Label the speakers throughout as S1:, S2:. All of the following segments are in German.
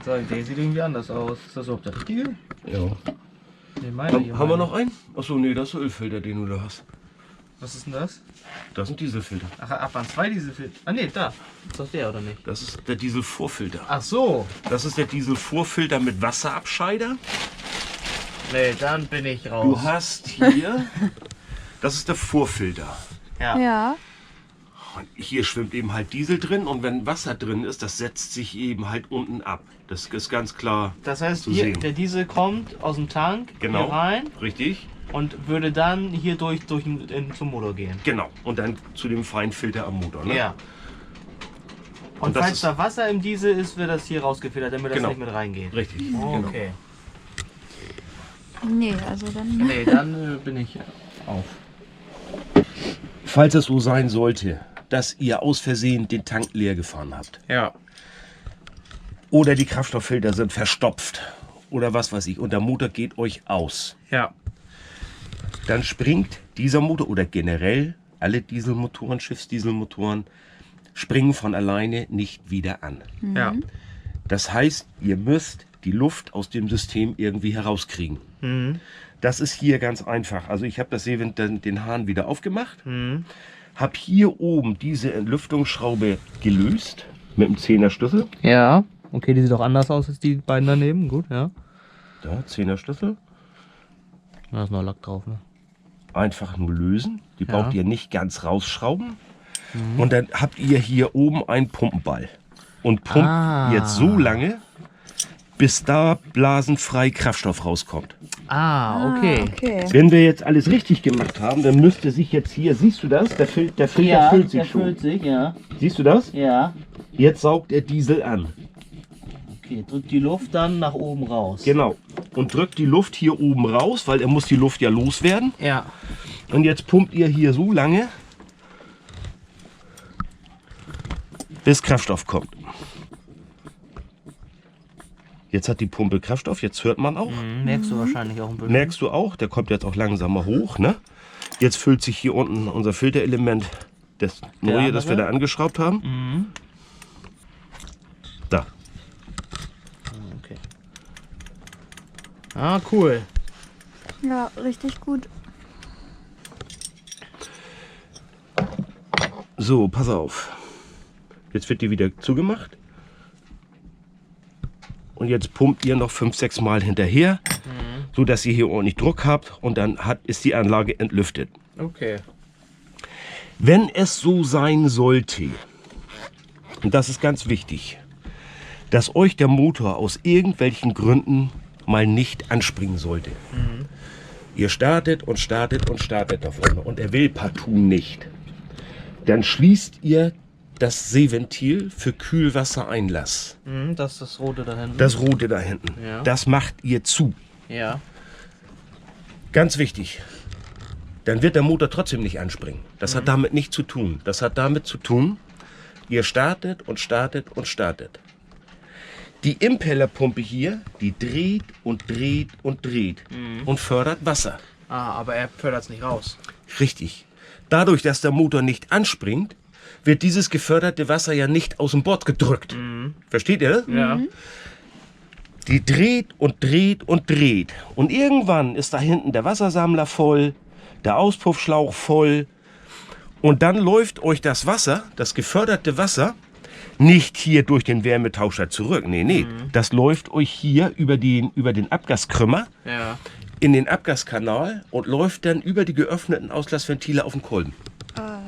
S1: gerade sagen, der sieht irgendwie anders aus. Ist das überhaupt der richtige?
S2: Ja.
S1: Nee, meiner hier.
S2: Haben wir noch einen? Achso, nee, das ist der Ölfilter, den du da hast.
S1: Was ist denn das?
S2: Das ist ein Dieselfilter.
S1: Ach, waren zwei Dieselfilter? Ah ne, da. Ist das der oder nicht?
S2: Das ist der Dieselvorfilter.
S1: Ach so.
S2: Das ist der Dieselvorfilter mit Wasserabscheider.
S1: Nee, dann bin ich raus.
S2: Du hast hier, das ist der Vorfilter.
S1: Ja.
S3: Ja.
S2: Und hier schwimmt eben halt Diesel drin und wenn Wasser drin ist, das setzt sich eben halt unten ab. Das ist ganz klar
S1: Das heißt,
S2: zu
S1: hier,
S2: sehen.
S1: der Diesel kommt aus dem Tank
S2: Genau.
S1: hier rein
S2: Richtig?
S1: und würde dann hier zum Motor gehen.
S2: Genau. Und dann zu dem Feinfilter am Motor. Ne?
S1: Ja. Und
S2: Und das
S1: falls
S2: ist-
S1: da Wasser im Diesel ist, wird das hier rausgefiltert, damit das
S2: Genau.
S1: nicht mit reingeht.
S2: Richtig.
S1: Oh,
S2: Genau.
S1: okay.
S3: Nee, also dann.
S1: Nee, dann bin ich auf.
S2: Falls es so sein sollte, dass ihr aus Versehen den Tank leer gefahren habt
S1: Ja.
S2: oder die Kraftstofffilter sind verstopft oder was weiß ich und der Motor geht euch aus,
S1: Ja.
S2: dann springt dieser Motor oder generell alle Dieselmotoren, Schiffsdieselmotoren, springen von alleine nicht wieder an.
S1: Ja.
S2: Das heißt, ihr müsst die Luft aus dem System irgendwie herauskriegen.
S1: Mhm.
S2: Das ist hier ganz einfach. Also ich habe das Seewind den Hahn wieder aufgemacht,
S1: Mhm.
S2: habe hier oben diese Entlüftungsschraube gelöst mit dem 10er Schlüssel.
S1: Ja. Okay, die sieht auch anders aus als die beiden daneben. Gut, ja.
S2: Da, 10er Schlüssel.
S1: Da ist noch Lack drauf, ne?
S2: Einfach nur lösen. Die
S1: Ja.
S2: braucht ihr nicht ganz rausschrauben. Und dann habt ihr hier oben einen Pumpenball. Und pumpt jetzt so lange, bis da blasenfrei Kraftstoff rauskommt.
S1: Ah, okay.
S3: Okay.
S2: Wenn wir jetzt alles richtig gemacht haben, dann müsste sich jetzt hier, siehst du das? Der Filter füllt sich schon.
S1: sich, ja.
S2: Siehst du das?
S1: Ja.
S2: Jetzt saugt er Diesel an.
S1: Okay, drückt die Luft dann nach oben raus.
S2: Genau. Und drückt die Luft hier oben raus, weil er muss die Luft ja loswerden.
S1: Ja.
S2: Und jetzt pumpt ihr hier so lange, bis Kraftstoff kommt. Jetzt hat die Pumpe Kraftstoff, jetzt hört man auch.
S1: Merkst du wahrscheinlich auch ein bisschen.
S2: Merkst du auch, der kommt jetzt auch langsamer hoch. Ne? Jetzt füllt sich hier unten unser Filterelement, das neue, das wir da angeschraubt haben.
S1: Mhm.
S2: Da.
S1: Okay. Ah, cool.
S3: Ja, richtig gut.
S2: So, pass auf. Jetzt wird die wieder zugemacht. Und jetzt pumpt ihr noch 5-6 Mal hinterher, so dass ihr hier ordentlich Druck habt und dann ist die Anlage entlüftet.
S1: Okay.
S2: Wenn es so sein sollte, und das ist ganz wichtig, dass euch der Motor aus irgendwelchen Gründen mal nicht anspringen sollte. Ihr startet und startet und startet davon und er will partout nicht. Dann schließt ihr das Seeventil für Kühlwassereinlass.
S1: Mhm, das ist das Rote da hinten.
S2: Das rote da hinten.
S1: Ja.
S2: Das macht ihr zu.
S1: Ja.
S2: Ganz wichtig. Dann wird der Motor trotzdem nicht anspringen. Das hat damit nichts zu tun. Das hat damit zu tun, ihr startet und startet und startet. Die Impellerpumpe hier, die dreht und dreht und dreht und fördert Wasser.
S1: Ah, aber er fördert es nicht raus.
S2: Richtig. Dadurch, dass der Motor nicht anspringt, wird dieses geförderte Wasser ja nicht aus dem Bord gedrückt. Versteht ihr das?
S1: Ja.
S2: Die dreht und dreht und dreht. Und irgendwann ist da hinten der Wassersammler voll, der Auspuffschlauch voll. Und dann läuft euch das Wasser, das geförderte Wasser, nicht hier durch den Wärmetauscher zurück. Nee. Das läuft euch hier über den Abgaskrümmer
S1: Ja.
S2: in den Abgaskanal und läuft dann über die geöffneten Auslassventile auf den Kolben.
S3: Ah,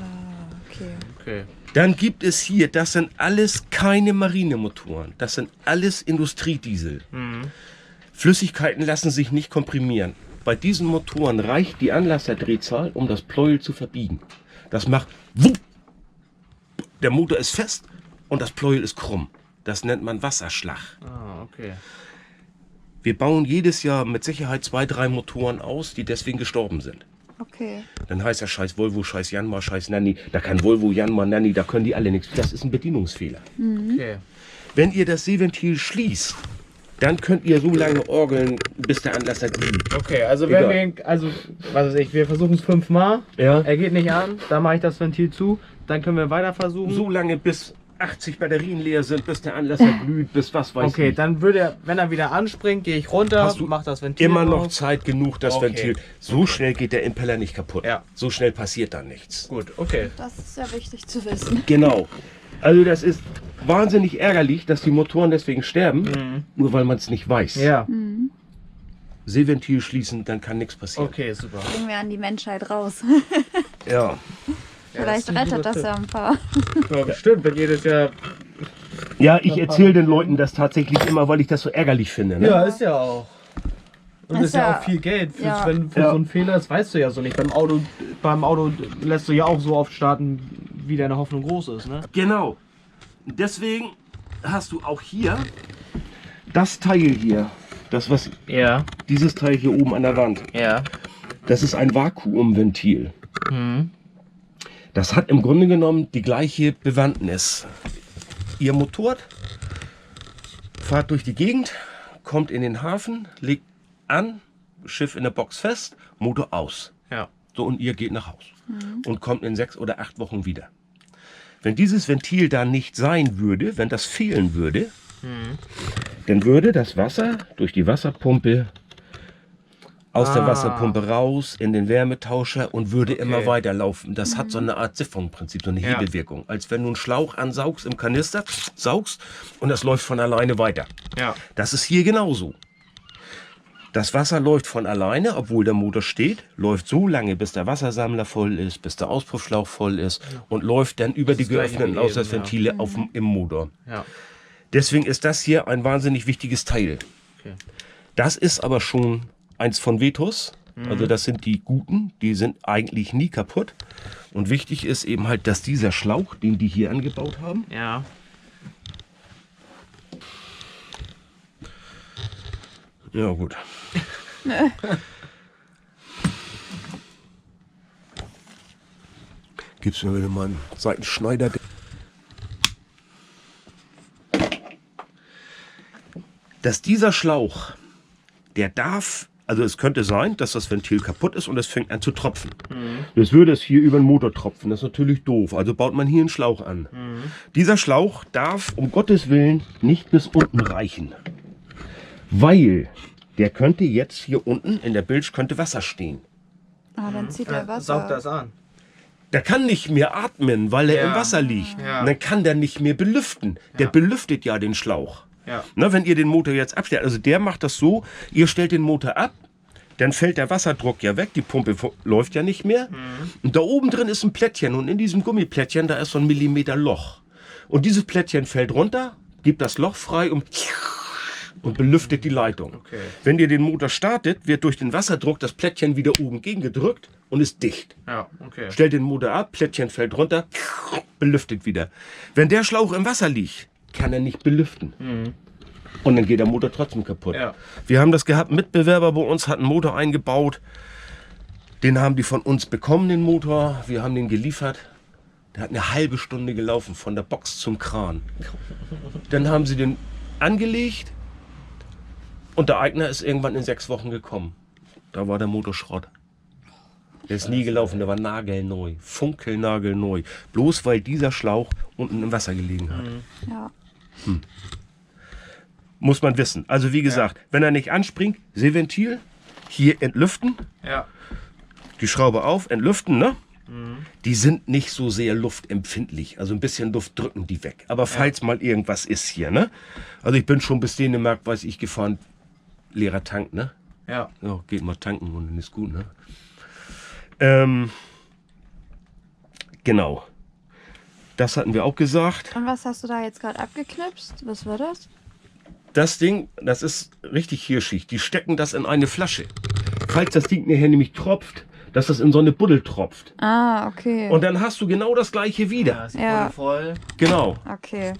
S3: okay.
S1: Okay.
S2: Dann gibt es hier, das sind alles keine Marinemotoren, das sind alles Industriediesel. Flüssigkeiten lassen sich nicht komprimieren. Bei diesen Motoren reicht die Anlasserdrehzahl, um das Pleuel zu verbiegen. Das macht wupp. Der Motor ist fest und das Pleuel ist krumm. Das nennt man Wasserschlag.
S1: Ah, okay.
S2: Wir bauen jedes Jahr mit Sicherheit 2-3 Motoren aus, die deswegen gestorben sind.
S3: Okay.
S2: Dann heißt er scheiß Volvo, scheiß Janmar, scheiß Nanny. Da kann Volvo, Janmar, Nanny, da können die alle nichts. Das ist ein Bedienungsfehler.
S1: Okay.
S2: Wenn ihr das Seeventil schließt, dann könnt ihr so lange orgeln, bis der Anlasser glüht.
S1: Okay, also
S2: Egal.
S1: wenn wir, also, was weiß ich, wir versuchen es 5 Mal.
S2: Ja.
S1: Er geht nicht an, dann mache ich das Ventil zu, dann können wir weiter versuchen.
S2: So lange, bis 80 Batterien leer sind, bis der Anlasser glüht, bis was weiß
S1: Okay,
S2: ich.
S1: dann würde er, wenn er wieder anspringt, gehe ich runter,
S2: Hast du
S1: mach das Ventil
S2: immer noch
S1: auf.
S2: Zeit genug, das
S1: Okay.
S2: Ventil. So schnell geht der Impeller nicht kaputt.
S1: Ja.
S2: So schnell passiert da nichts.
S1: Gut, okay.
S3: Das ist ja wichtig zu wissen.
S2: Genau. Also das ist wahnsinnig ärgerlich, dass die Motoren deswegen sterben, nur weil man es nicht weiß.
S1: Ja.
S2: Seeventil schließen, dann kann nichts passieren.
S1: Okay, super.
S3: Bringen wir an die Menschheit raus.
S2: Ja.
S3: Vielleicht
S1: das ist ein
S3: rettet
S1: guter
S3: das ja ein paar.
S1: Ja, bestimmt, wenn jedes Jahr.
S2: Ja, ich erzähle den Leuten das tatsächlich immer, weil ich das so ärgerlich finde. Ne?
S1: Ja, ist ja auch. Und
S3: Ist
S1: ist ja
S3: ja-
S1: auch viel Geld.
S3: ja.
S1: Wenn für
S2: Ja.
S1: so einen Fehler, das weißt du ja so nicht. Beim Auto lässt du ja auch so oft starten, wie deine Hoffnung groß ist, ne?
S2: Genau. Deswegen hast du auch hier das Teil hier. Das, was
S1: Ja,
S2: dieses Teil hier oben an der Wand.
S1: ja.
S2: Das ist ein Vakuumventil.
S1: Mhm.
S2: Das hat im Grunde genommen die gleiche Bewandtnis. Ihr Motor fahrt durch die Gegend, kommt in den Hafen, legt an, Schiff in der Box fest, Motor aus.
S1: Ja.
S2: So, und ihr geht nach Haus und kommt in 6 oder 8 Wochen wieder. Wenn dieses Ventil da nicht sein würde, wenn das fehlen würde, dann würde das Wasser durch die Wasserpumpe aus der Wasserpumpe raus in den Wärmetauscher und würde immer weiterlaufen. Das hat so eine Art Siphonprinzip, so eine
S1: Ja.
S2: Hebelwirkung. Als wenn du einen Schlauch ansaugst im Kanister, saugst und das läuft von alleine weiter.
S1: Ja.
S2: Das ist hier genauso. Das Wasser läuft von alleine, obwohl der Motor steht, läuft so lange, bis der Wassersammler voll ist, bis der Auspuffschlauch voll ist und läuft dann über die
S1: gleiche
S2: geöffneten
S1: wie eben,
S2: Auslassventile im Motor.
S1: Ja.
S2: Deswegen ist das hier ein wahnsinnig wichtiges Teil.
S1: Okay.
S2: Das ist aber schon eins von Vetus. Also das sind die guten, die sind eigentlich nie kaputt. Und wichtig ist eben halt, dass dieser Schlauch, den die hier angebaut haben,
S1: Ja.
S2: ja gut. Gibt's mir wieder mal einen Seitenschneider. Dass dieser Schlauch, der darf, also es könnte sein, dass das Ventil kaputt ist und es fängt an zu tropfen. Das würde es hier über den Motor tropfen. Das ist natürlich doof. Also baut man hier einen Schlauch an. Dieser Schlauch darf um Gottes Willen nicht bis unten reichen. Weil der könnte jetzt hier unten in der Bilge könnte Wasser stehen.
S3: Ah, dann zieht er Wasser.
S1: Saugt das an.
S2: Der kann nicht mehr atmen, weil er
S1: Ja.
S2: im Wasser liegt.
S1: Ja.
S2: Und dann kann der nicht mehr belüften. Der belüftet ja den Schlauch.
S1: Ja.
S2: Na, wenn ihr den Motor jetzt abstellt, also der macht das so, ihr stellt den Motor ab, dann fällt der Wasserdruck ja weg, die Pumpe läuft ja nicht mehr. Und da oben drin ist ein Plättchen und in diesem Gummiplättchen, da ist so ein Millimeter Loch. Und dieses Plättchen fällt runter, gibt das Loch frei und belüftet die Leitung.
S1: Okay.
S2: Wenn ihr den Motor startet, wird durch den Wasserdruck das Plättchen wieder oben gegengedrückt und ist dicht.
S1: Ja, okay.
S2: Stellt den Motor ab, Plättchen fällt runter, belüftet wieder. Wenn der Schlauch im Wasser liegt, kann er nicht belüften. Und dann geht der Motor trotzdem kaputt.
S1: Ja.
S2: Wir haben das gehabt, Mitbewerber bei uns hat einen Motor eingebaut. Den haben die von uns bekommen, den Motor. Wir haben den geliefert. Der hat eine halbe Stunde gelaufen, von der Box zum Kran. Dann haben sie den angelegt und der Eigner ist irgendwann in 6 Wochen gekommen. Da war der Motor Schrott. Der ist nie gelaufen, der war nagelneu, funkelnagelneu. Bloß weil dieser Schlauch unten im Wasser gelegen hat.
S3: Ja.
S2: Muss man wissen. Also wie gesagt, wenn er nicht anspringt, Seeventil, hier entlüften,
S1: Ja.
S2: die Schraube auf, entlüften, ne? Die sind nicht so sehr luftempfindlich. Also ein bisschen Luft drücken die weg. Aber falls mal irgendwas ist hier, ne? Also ich bin schon bis Dänemark, weiß ich, gefahren, leerer Tank, ne?
S1: Ja.
S2: Ja, geht mal tanken und dann ist gut, ne? Genau. Das hatten wir auch gesagt.
S3: Und was hast du da jetzt gerade abgeknipst? Was war das?
S2: Das Ding, das ist richtig hirschig. Die stecken das in eine Flasche. Falls das Ding nachher nämlich tropft, dass das in so eine Buddel tropft.
S3: Ah, okay.
S2: Und dann hast du genau das gleiche wieder.
S1: Ja, ist die
S3: Ja.
S1: Pulle voll.
S2: Genau.
S3: Okay.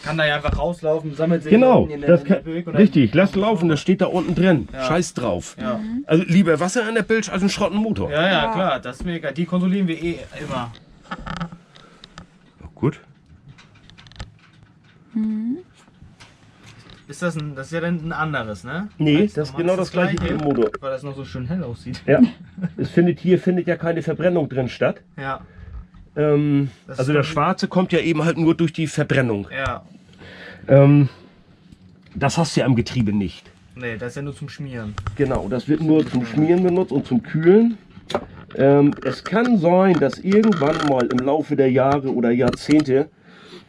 S1: Kann da ja einfach rauslaufen, sammelt sich
S2: Genau.
S1: unten in
S2: Das
S1: in der
S2: kann,
S1: Böck und dann-
S2: richtig, lass laufen, das steht da unten drin.
S1: Ja.
S2: Scheiß drauf.
S1: Ja.
S2: Also lieber Wasser an der Bilge als ein Schrottenmotor.
S1: Ja, ja,
S3: Ja.
S1: klar, das ist mir egal. Die kontrollieren wir eh immer.
S2: Gut.
S1: Ist das das ist ja dann ein anderes, ne?
S2: Nee,
S1: Als
S2: das ist
S1: normal
S2: genau das gleiche wie im Motor.
S1: Weil das noch so schön hell aussieht.
S2: Ja. Hier findet ja keine Verbrennung drin statt.
S1: Ja.
S2: Also das Schwarze kommt ja eben halt nur durch die Verbrennung.
S1: Ja.
S2: Das hast du ja am Getriebe nicht.
S1: Nee, das ist ja nur zum Schmieren.
S2: Genau, das wird nur zum Schmieren benutzt und zum Kühlen. Es kann sein, dass irgendwann mal im Laufe der Jahre oder Jahrzehnte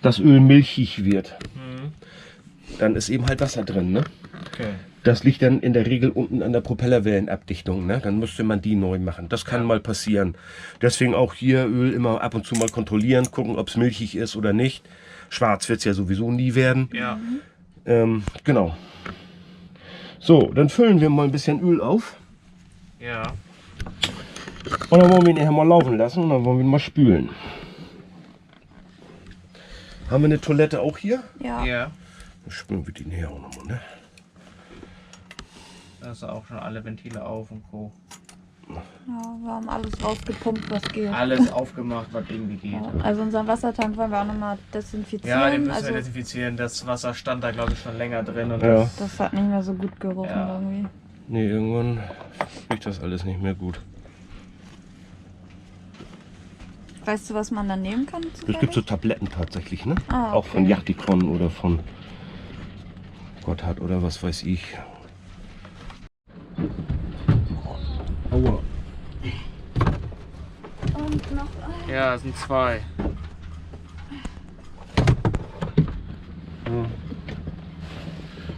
S2: das Öl milchig wird. Dann ist eben halt Wasser drin, ne?
S1: Okay.
S2: Das liegt dann in der Regel unten an der Propellerwellenabdichtung, ne? Dann müsste man die neu machen. Das kann mal passieren. Deswegen auch hier Öl immer ab und zu mal kontrollieren, gucken, ob es milchig ist oder nicht. Schwarz wird es ja sowieso nie werden.
S1: Ja.
S2: Genau. So, dann füllen wir mal ein bisschen Öl auf.
S1: Ja.
S2: Und dann wollen wir ihn nachher mal laufen lassen und dann wollen wir ihn mal spülen. Haben wir eine Toilette auch hier?
S3: Ja.
S1: Ja.
S2: Dann spülen wir die nachher auch nochmal, ne?
S1: Da ist auch schon alle Ventile auf und Co.
S3: Ja, wir haben alles rausgepumpt, was geht.
S1: Alles aufgemacht, was irgendwie geht.
S3: Ja, also unseren Wassertank wollen wir auch nochmal desinfizieren.
S1: Ja, den müssen wir
S3: also,
S1: desinfizieren. Das Wasser stand da, glaube ich, schon länger drin. Und
S2: Ja.
S3: das hat nicht mehr so gut gerochen
S1: Ja.
S3: irgendwie.
S2: Nee, irgendwann riecht das alles nicht mehr gut.
S3: Weißt du, was man dann nehmen kann?
S2: Es gibt so Tabletten tatsächlich, ne?
S3: Ah,
S2: Auch von
S3: okay.
S2: Yachtikon oder von Gotthard oder was weiß ich. Aua.
S3: Und noch
S1: Ja, es sind zwei.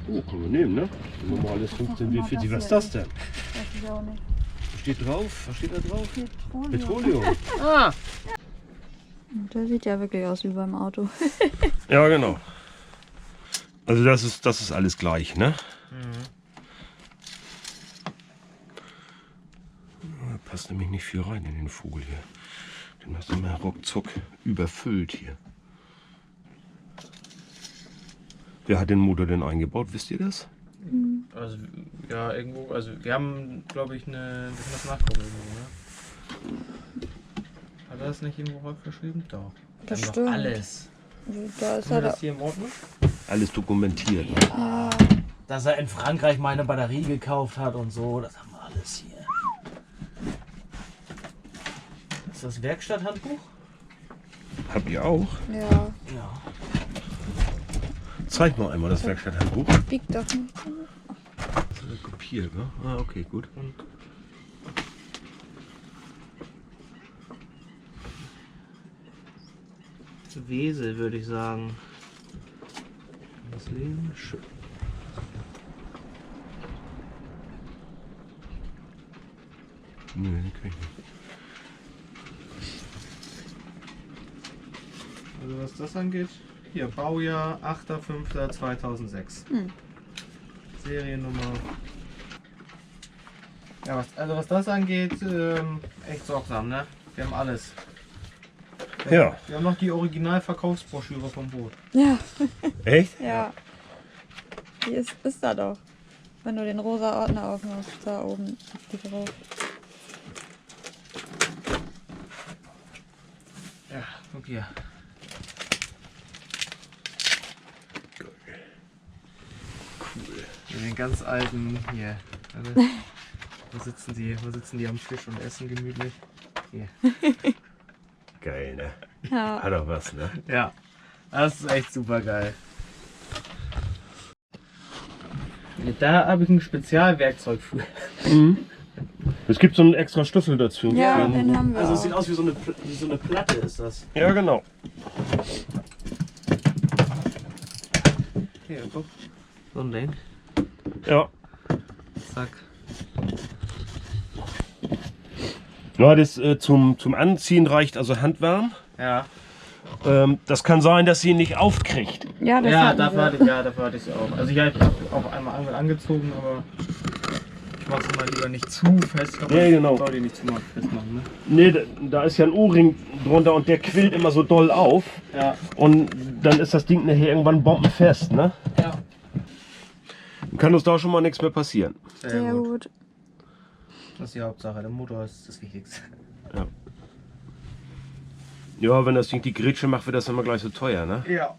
S2: Oh, können wir nehmen, ne? Normales 15
S3: Ach,
S2: W40.
S3: immer
S2: Was ist das denn?
S3: weiß ich auch nicht.
S2: Was steht drauf? Was steht da drauf?
S3: Petroleum.
S2: Petroleum.
S1: Ah!
S3: Der sieht ja wirklich aus wie beim Auto.
S2: Ja, genau. Also das ist alles gleich, ne? Da passt nämlich nicht viel rein in den Vogel hier. Den hast du mal ruckzuck überfüllt hier. Wer hat den Motor denn eingebaut, wisst ihr das?
S1: Also, ja, irgendwo. Also, wir haben, glaube ich, eine. Wir müssen das nachgucken irgendwo, ne? Hat er das nicht irgendwo aufgeschrieben? Doch. Wir haben doch
S3: Bestimmt.
S1: alles.
S3: Da ist
S1: Haben wir
S3: er
S1: das
S3: da.
S1: hier im Ordner?
S2: Alles dokumentiert. Ne?
S3: Ja,
S1: Dass er in Frankreich mal eine Batterie gekauft hat und so, das haben wir alles hier. Ist das Werkstatthandbuch?
S2: Habt ihr auch?
S3: ja.
S1: Ja.
S2: Zeig mal einmal das Werkstatthandbuch.
S3: Biegt doch nicht.
S2: Das ist kopiert, ne? Ah, okay, gut.
S1: Wesel, würde ich sagen. Das Leben.
S2: Schön. Nö, den krieg ich nicht.
S1: Also was das angeht, hier Baujahr 8.5.2006. Seriennummer. Ja, was das angeht, echt sorgsam, ne? Wir haben alles.
S2: Ja.
S1: Wir haben noch die Originalverkaufsbroschüre vom Boot.
S3: Ja,
S2: Echt?
S3: ja. Die ist da doch. Wenn du den rosa Ordner aufmachst, da oben ist die drauf.
S1: Ja, guck hier. Cool. Den ganz alten hier. Warte. Wo sitzen die am Tisch und essen gemütlich? Hier.
S2: Geil, ne?
S3: Ja.
S2: Hat doch was, ne?
S1: Ja, das ist echt super geil. Da habe ich ein Spezialwerkzeug für.
S2: Es gibt so einen extra Schlüssel dazu.
S3: Ja, den haben wir
S1: Also es
S3: auch.
S1: sieht aus wie so eine Platte ist das.
S2: Ja, genau.
S1: Hier, guck. So ein Ding.
S2: Ja.
S1: Zack.
S2: Ja, das zum Anziehen reicht also handwarm.
S1: Ja.
S2: Das kann sein, dass sie ihn nicht aufkriegt.
S3: Ja, das
S1: Ja,
S3: hatten
S1: dafür
S3: wir.
S1: hatte ich es auch. Also ich habe auch einmal angezogen, aber ich mache es mal lieber nicht zu fest. Aber
S2: Ja, genau.
S1: ich soll die nicht zu festmachen, ne?
S2: Nee, da ist ja ein O-Ring drunter und der quillt immer so doll auf.
S1: Ja.
S2: Und dann ist das Ding nachher irgendwann bombenfest, ne?
S1: Ja.
S2: Dann kann uns da schon mal nichts mehr passieren.
S3: Sehr gut.
S1: Das ist die Hauptsache. Der Motor ist das Wichtigste.
S2: Ja. Ja, wenn das Ding die Grätsche macht, wird das immer gleich so teuer, ne?
S1: Ja.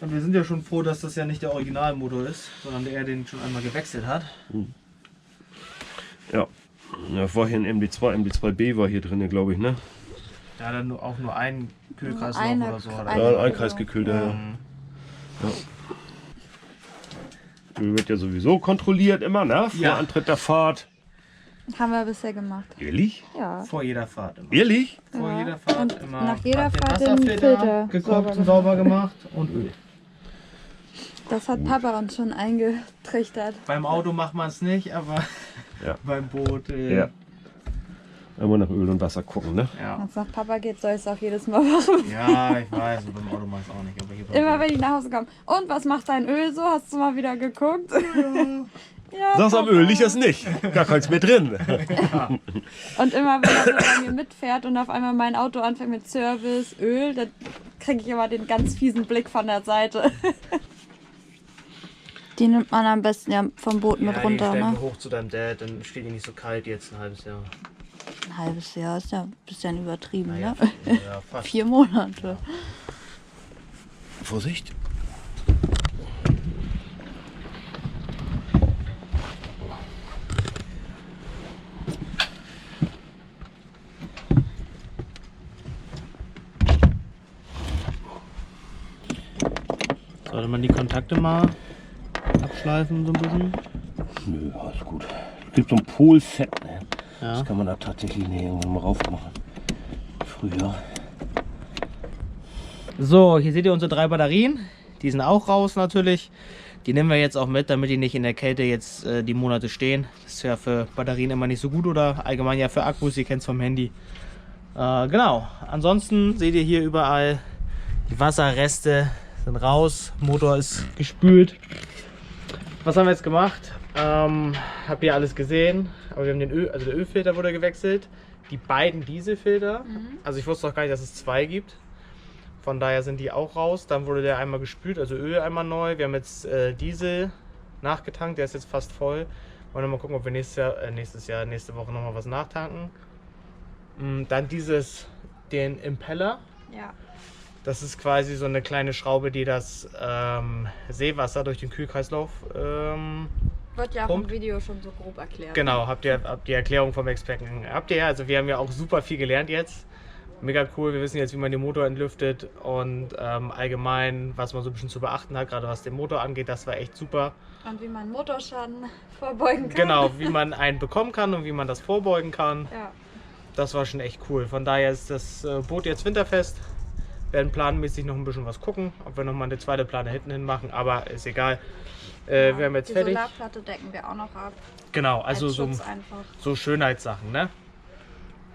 S1: Und wir sind ja schon froh, dass das ja nicht der Originalmotor ist, sondern der den schon einmal gewechselt hat.
S2: Ja. Ja, war hier ein MD2, MD2B war hier drin, glaube ich, ne?
S1: Ja, dann auch nur ein Kühlkreislauf
S3: Eine-
S1: oder so.
S3: eine-
S2: Ja, ein Einkreisgekühlter, ja. Ja. Öl wird ja sowieso kontrolliert immer, ne? Vor
S1: Ja.
S2: Antritt der Fahrt.
S3: Haben wir bisher gemacht.
S2: Ehrlich?
S3: Ja.
S1: Vor jeder Fahrt immer.
S2: Ehrlich?
S1: Vor
S3: Ja.
S1: jeder Fahrt
S3: Und
S1: immer.
S3: nach jeder
S1: den
S3: Fahrt den
S1: Wasserfilter
S3: Filter
S1: gekocht und sauber gemacht und Öl.
S3: Das hat Papa uns schon eingetrichtert.
S1: Beim Auto macht man es nicht, aber
S2: Ja.
S1: beim Boot.
S2: Ja. Einmal nach Öl und Wasser gucken, ne?
S1: Ja.
S3: Wenn es nach Papa geht, soll ich es auch jedes Mal machen.
S1: Ja, ich weiß, und beim Auto mache ich es auch nicht. Aber hier beim
S3: Immer
S1: Boot.
S3: wenn ich nach Hause komme. Und was macht dein Öl so? Hast du mal wieder geguckt? Ja,
S2: Sag's am
S3: Papa.
S2: Öl liegt das nicht. Gar keins mehr drin.
S3: Und immer wenn er so bei mir mitfährt und auf einmal mein Auto anfängt mit Service, Öl, dann kriege ich immer den ganz fiesen Blick von der Seite. Die nimmt man am besten ja vom Boot mit
S1: Ja,
S3: runter,
S1: die stellen
S3: ne?
S1: wir hoch zu deinem Dad, dann steht die nicht so kalt jetzt ein halbes Jahr.
S3: Ein halbes Jahr ist ja ein bisschen übertrieben,
S1: Naja,
S3: ne?
S1: ja, fast.
S3: 4 Monate.
S2: Vorsicht.
S1: Sollte man die Kontakte mal abschleifen so ein bisschen?
S2: Nö, alles gut. Es gibt so ein Polset, ne?
S1: Ja.
S2: Das kann man da tatsächlich nicht irgendwann mal rauf machen. Früher.
S1: So, hier seht ihr unsere 3 Batterien. Die sind auch raus natürlich. Die nehmen wir jetzt auch mit, damit die nicht in der Kälte jetzt die Monate stehen. Das ist ja für Batterien immer nicht so gut oder allgemein ja für Akkus, ihr kennt es vom Handy. Genau, ansonsten seht ihr hier überall, die Wasserreste sind raus, Motor ist gespült. Was haben wir jetzt gemacht? Habt ihr alles gesehen, aber wir haben den Öl, also der Ölfilter wurde gewechselt. Die beiden Dieselfilter, also ich wusste auch gar nicht, dass es 2 gibt. Von daher sind die auch raus. Dann wurde der einmal gespült, also Öl einmal neu. Wir haben jetzt Diesel nachgetankt, der ist jetzt fast voll. Wollen wir mal gucken, ob wir nächste Woche nochmal was nachtanken. Dann den Impeller.
S3: Ja.
S1: Das ist quasi so eine kleine Schraube, die das Seewasser durch den Kühlkreislauf
S3: Wird ja auch
S1: Punkt.
S3: im Video schon so grob erklärt.
S1: Genau, habt ihr die Erklärung vom Experten. Habt ihr, also wir haben ja auch super viel gelernt jetzt. Mega cool, wir wissen jetzt, wie man den Motor entlüftet und allgemein, was man so ein bisschen zu beachten hat, gerade was den Motor angeht, das war echt super.
S3: Und wie man Motorschaden vorbeugen kann.
S1: Genau, wie man einen bekommen kann und wie man das vorbeugen kann.
S3: Ja.
S1: Das war schon echt cool. Von daher ist das Boot jetzt winterfest. Wir werden planmäßig noch ein bisschen was gucken, ob wir nochmal eine zweite Plane hinten hin machen, aber ist egal. Wir haben jetzt
S3: Die
S1: fertig.
S3: Solarplatte decken wir auch noch ab.
S1: Genau, also
S3: Als
S1: so,
S3: Schutz einfach.
S1: so Schönheitssachen, ne?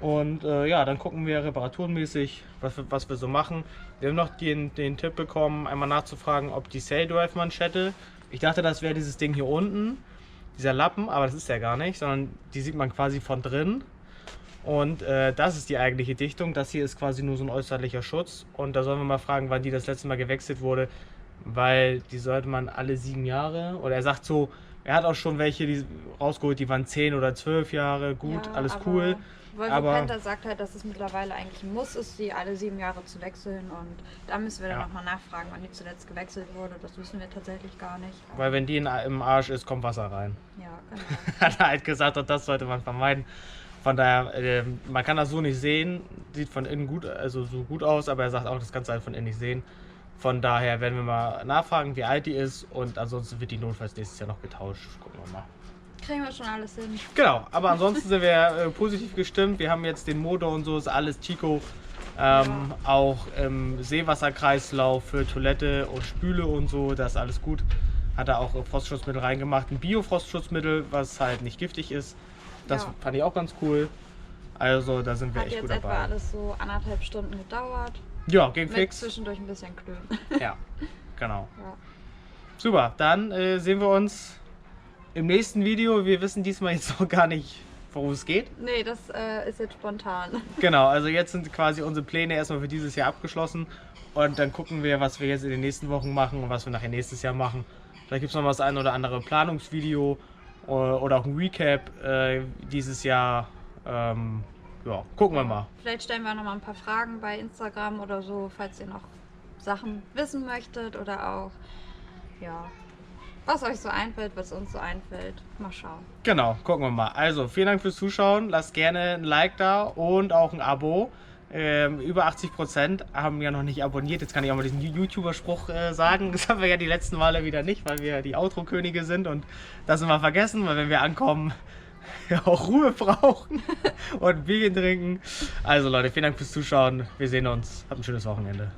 S1: Und ja, dann gucken wir reparaturenmäßig, was wir so machen. Wir haben noch den Tipp bekommen, einmal nachzufragen, ob die Sail Drive Manschette, ich dachte, das wäre dieses Ding hier unten, dieser Lappen, aber das ist ja gar nicht, sondern die sieht man quasi von drin. Und das ist die eigentliche Dichtung. Das hier ist quasi nur so ein äußerlicher Schutz. Und da sollen wir mal fragen, wann die das letzte Mal gewechselt wurde, weil die sollte man alle 7 Jahre, oder er sagt so, er hat auch schon welche die rausgeholt, die waren 10 oder 12 Jahre, gut,
S3: Ja,
S1: alles
S3: aber
S1: cool.
S3: Volvo
S1: Aber-
S3: Penta sagt halt, dass es mittlerweile eigentlich ein Muss ist, die alle 7 Jahre zu wechseln. Und da müssen wir dann
S1: Ja.
S3: nochmal nachfragen, wann die zuletzt gewechselt wurde. Das wissen wir tatsächlich gar nicht.
S1: Weil wenn die im Arsch ist, kommt Wasser rein.
S3: Ja, genau.
S1: Hat er halt gesagt, und das sollte man vermeiden. Von daher, man kann das so nicht sehen, sieht von innen gut, also so gut aus, aber er sagt auch, das kannst du halt von innen nicht sehen. Von daher werden wir mal nachfragen, wie alt die ist, und ansonsten wird die notfalls nächstes Jahr noch getauscht. Gucken wir mal.
S3: Kriegen wir schon alles hin.
S1: Genau, aber ansonsten sind wir positiv gestimmt. Wir haben jetzt den Motor und so, ist alles Chico. Auch im Seewasserkreislauf für Toilette und Spüle und so, das ist alles gut. Hat er auch Frostschutzmittel reingemacht, ein Bio-Frostschutzmittel, was halt nicht giftig ist. Das
S3: Ja.
S1: fand ich auch ganz cool. Also da sind wir
S3: Hat
S1: echt
S3: jetzt
S1: gut
S3: etwa
S1: dabei.
S3: alles so 1,5 Stunden gedauert.
S1: Ja, ging
S3: Mit
S1: fix.
S3: zwischendurch ein bisschen Klönen.
S1: Ja, genau.
S3: Ja.
S1: Super, dann sehen wir uns im nächsten Video. Wir wissen diesmal jetzt noch gar nicht, worum es geht.
S3: Nee, das ist jetzt spontan.
S1: Genau, also jetzt sind quasi unsere Pläne erstmal für dieses Jahr abgeschlossen. Und dann gucken wir, was wir jetzt in den nächsten Wochen machen und was wir nachher nächstes Jahr machen. Vielleicht gibt es noch das ein oder andere Planungsvideo oder auch ein Recap dieses Jahr. Ja, gucken wir mal.
S3: Vielleicht stellen wir noch mal ein paar Fragen bei Instagram oder so, falls ihr noch Sachen wissen möchtet oder auch, ja, Was euch so einfällt, was uns so einfällt. Mal schauen.
S1: Genau, gucken wir mal. Also, vielen Dank fürs Zuschauen. Lasst gerne ein Like da und auch ein Abo. Über 80% haben ja noch nicht abonniert. Jetzt kann ich auch mal diesen YouTuber-Spruch sagen. Das haben wir ja die letzten Male wieder nicht, weil wir die Outro-Könige sind und das immer vergessen, weil wenn wir ankommen, auch Ruhe brauchen und ein Bierchen trinken. Also Leute, vielen Dank fürs Zuschauen. Wir sehen uns. Habt ein schönes Wochenende.